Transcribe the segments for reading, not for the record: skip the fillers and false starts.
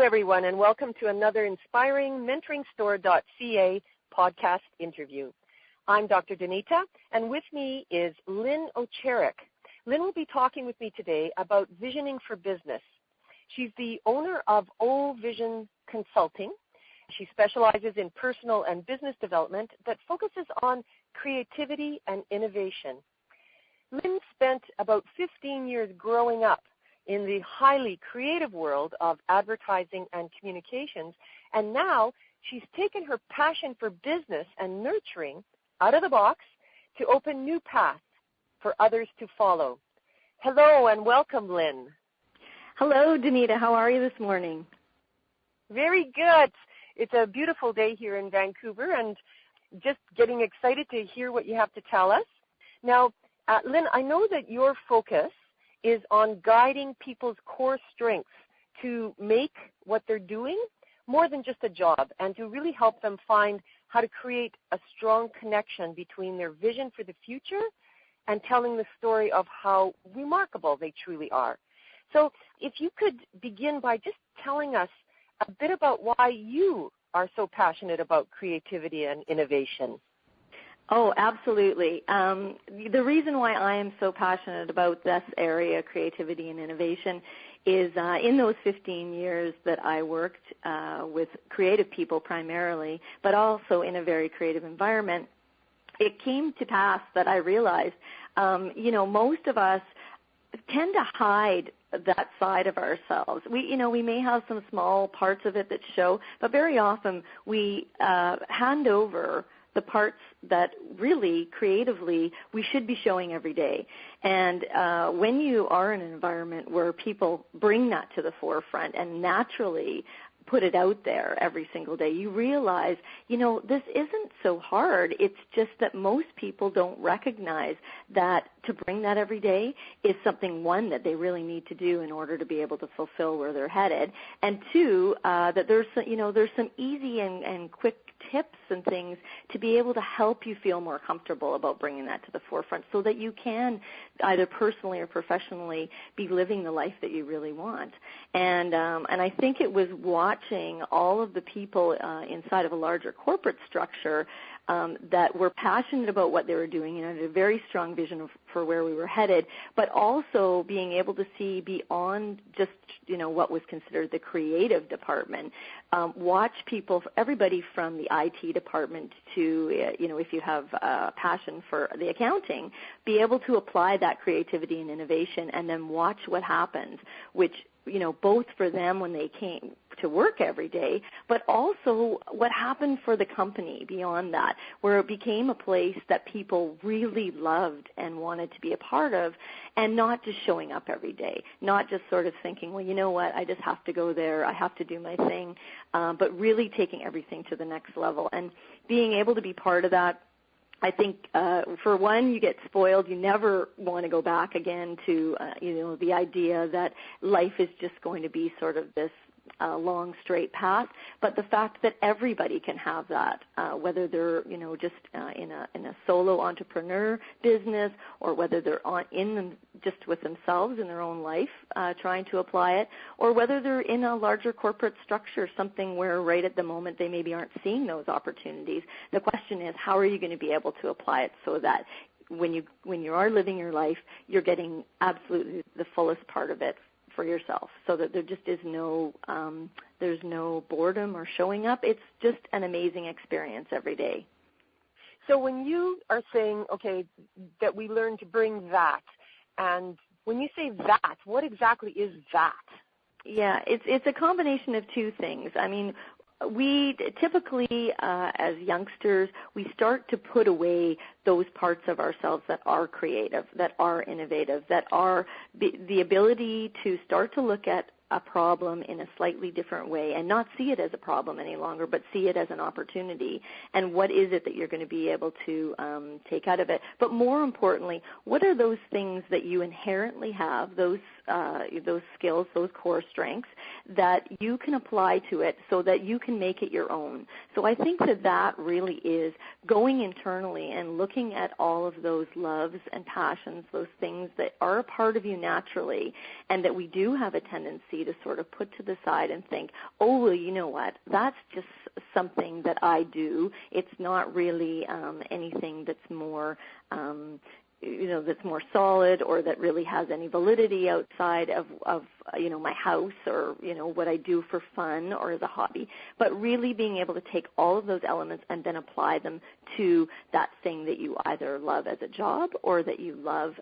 everyone, and welcome to another inspiring mentoringstore.ca podcast interview. I'm Dr. Danita, and with me is Lynn Ocherek. Lynn will be talking with me today about visioning for business. She's the owner of O Vision Consulting. She specializes in personal and business development that focuses on creativity and innovation. Lynn spent about 15 years growing up in the highly creative world of advertising and communications, and now she's taken her passion for business and nurturing out of the box to open new paths for others to follow. Hello and welcome, Lynn. Hello, Danita. How are you this morning? Very good. It's a beautiful day here in Vancouver, and just getting excited to hear what you have to tell us. Now, Lynn, I know that your focus is on guiding people's core strengths to make what they're doing more than just a job, and to really help them find how to create a strong connection between their vision for the future and telling the story of how remarkable they truly are. So if you could begin by just telling us a bit about why you are so passionate about creativity and innovation. Oh, absolutely. The reason why I am so passionate about this area, creativity and innovation, is in those 15 years that I worked with creative people primarily, but also in a very creative environment, it came to pass that I realized, most of us tend to hide that side of ourselves. We may have some small parts of it that show, but very often we hand over the parts that really creatively we should be showing every day. And when you are in an environment where people bring that to the forefront and naturally put it out there every single day, you realize, this isn't so hard. It's just that most people don't recognize that to bring that every day is something, one, that they really need to do in order to be able to fulfill where they're headed, and two, that there's some easy and quick tips and things to be able to help you feel more comfortable about bringing that to the forefront so that you can either personally or professionally be living the life that you really want. And I think it was watching all of the people inside of a larger corporate structure that were passionate about what they were doing and had a very strong vision for where we were headed, but also being able to see beyond just, what was considered the creative department. Watch people, everybody from the IT department to, if you have a passion for the accounting, be able to apply that creativity and innovation and then watch what happens, which, both for them when they came to work every day, but also what happened for the company beyond that, where it became a place that people really loved and wanted to be a part of, and not just showing up every day, not just sort of thinking, well, you know what, I just have to go there, I have to do my thing, but really taking everything to the next level and being able to be part of that. I think, for one, you get spoiled. You never want to go back again to, the idea that life is just going to be sort of this long, straight path. But the fact that everybody can have that, whether they're, just in a solo entrepreneur business or whether they're just with themselves in their own life trying to apply it, or whether they're in a larger corporate structure, something where right at the moment they maybe aren't seeing those opportunities. The question is, how are you going to be able to apply it so that when you are living your life, you're getting absolutely the fullest part of it for yourself, so that there just is there's no boredom or showing up. It's just an amazing experience every day. So when you are saying, okay, that we learn to bring that, and when you say that, what exactly is that? Yeah, it's a combination of two things. I mean, we typically, as youngsters, we start to put away those parts of ourselves that are creative, that are innovative, that are the ability to start to look at a problem in a slightly different way and not see it as a problem any longer, but see it as an opportunity. And what is it that you're going to be able to take out of it? But more importantly, what are those things that you inherently have, those skills, those core strengths that you can apply to it so that you can make it your own? So I think that really is going internally and looking at all of those loves and passions, those things that are a part of you naturally, and that we do have a tendency tendency to sort of put to the side and think, oh, well, you know what, that's just something that I do. It's not really anything that's more that's more solid or that really has any validity outside of my house or, what I do for fun or as a hobby, but really being able to take all of those elements and then apply them to that thing that you either love as a job or that you love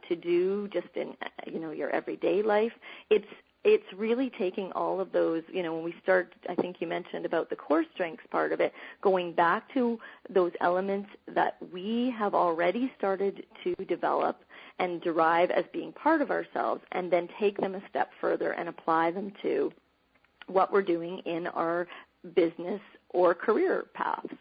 to do just in, your everyday life. It's really taking all of those, when we start, I think you mentioned about the core strengths part of it, going back to those elements that we have already started to develop and derive as being part of ourselves, and then take them a step further and apply them to what we're doing in our business or career paths.